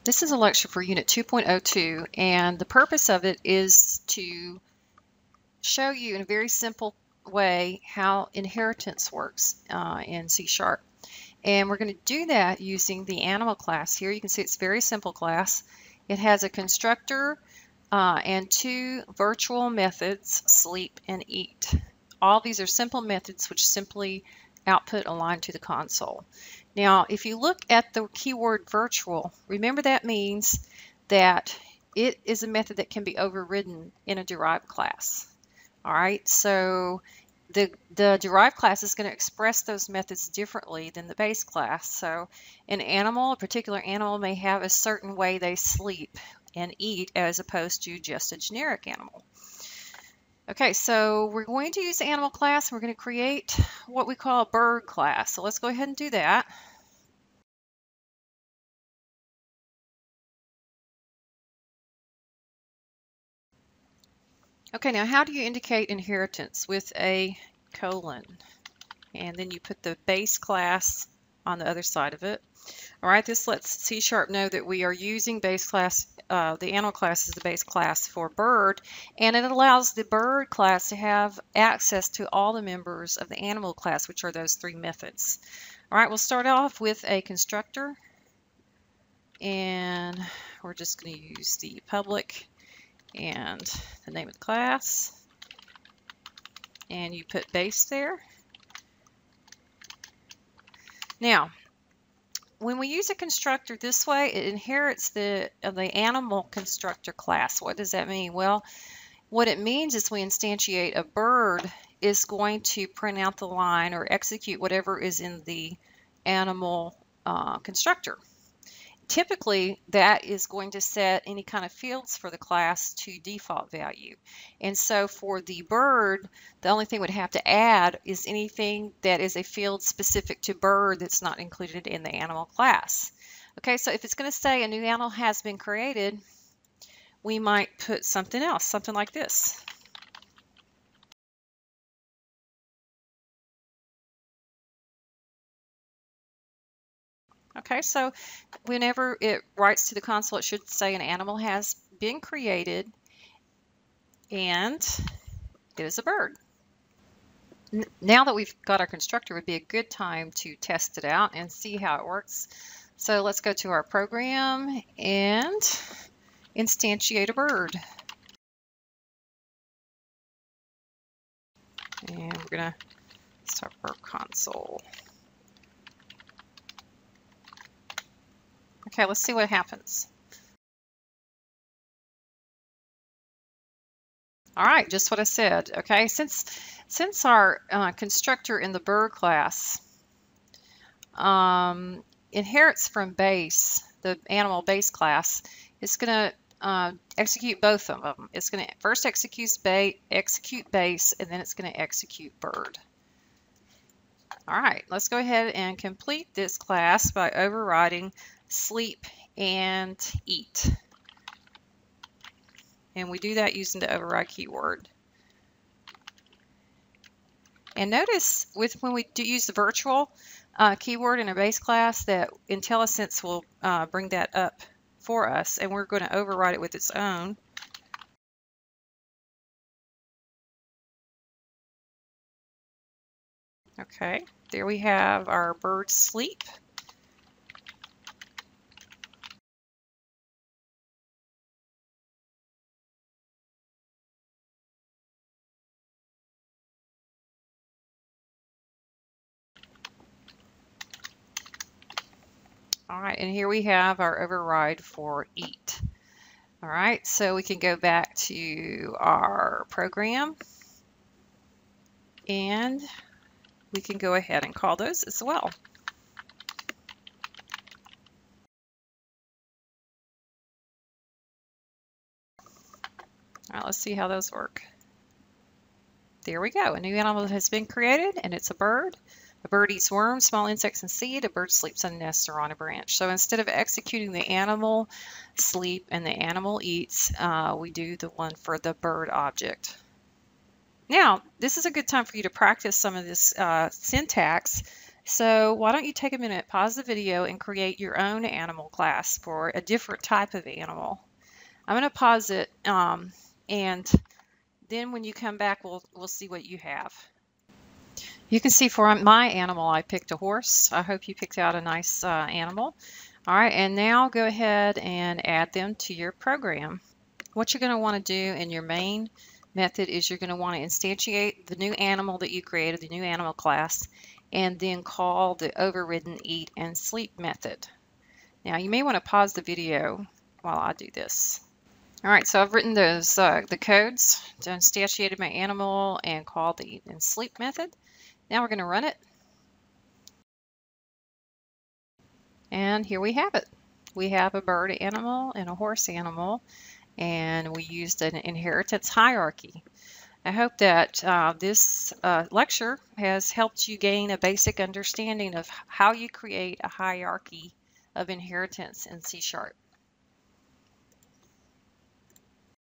This is a lecture for Unit 2.02, and the purpose of it is to show you in a very simple way how inheritance works in C#. And we're going to do that using the animal class here. You can see it's a very simple class. It has a constructor and two virtual methods, sleep and eat. All these are simple methods which simply output a line to the console. Now, if you look at the keyword virtual, remember that means that it is a method that can be overridden in a derived class. All right, so the derived class is going to express those methods differently than the base class. So an animal, a particular animal, may have a certain way they sleep and eat as opposed to just a generic animal. Okay, so we're going to use the animal class. We're going to create what we call a bird class. So let's go ahead and do that. Okay, now how do you indicate inheritance? With a colon. And then you put the base class on the other side of it. All right, this lets C# know that we are using base class, the animal class is the base class for bird, and it allows the bird class to have access to all the members of the animal class, which are those three methods. All right, we'll start off with a constructor, and we're just going to use the public and the name of the class, and you put base there. Now, when we use a constructor this way, it inherits the animal constructor class. What does that mean? Well, what it means is we instantiate a bird is going to print out the line or execute whatever is in the animal constructor. Typically, that is going to set any kind of fields for the class to default value. And so for the bird, the only thing we'd have to add is anything that is a field specific to bird that's not included in the animal class. Okay, so if it's going to say a new animal has been created, we might put something else, something like this. Okay, so whenever it writes to the console, it should say an animal has been created and it is a bird. Now that we've got our constructor, would be a good time to test it out and see how it works. So let's go to our program and instantiate a bird. And we're going to start our console. Okay, let's see what happens. All right, just what I said. Okay, since our constructor in the bird class inherits from base, the animal base class, it's going to execute both of them. It's going to first execute base, and then it's going to execute bird. All right, let's go ahead and complete this class by overriding sleep and eat. And we do that using the override keyword. And notice when we do use the virtual keyword in a base class that IntelliSense will bring that up for us, and we're going to override it with its own. Okay, there we have our bird sleep. All right, and here we have our override for eat. All right, so we can go back to our program and we can go ahead and call those as well. All right, let's see how those work. There we go. A new animal has been created, and it's a bird. A bird eats worms, small insects, and seed. A bird sleeps in a nest or on a branch. So instead of executing the animal sleep and the animal eats, we do the one for the bird object. Now, this is a good time for you to practice some of this syntax So why don't you take a minute, pause the video, and create your own animal class for a different type of animal. I'm going to pause it, and then when you come back, we'll see what you have. You can see for my animal, I picked a horse. I hope you picked out a nice animal. All right, and now go ahead and add them to your program. What you're going to want to do in your main method is you're going to want to instantiate the new animal that you created, the new animal class, and then call the overridden eat and sleep method. Now you may want to pause the video while I do this. All right, so I've written those the codes to instantiated my animal and called the eat and sleep method. Now we're going to run it. And here we have it. We have a bird animal and a horse animal, and we used an inheritance hierarchy. I hope that this lecture has helped you gain a basic understanding of how you create a hierarchy of inheritance in C#.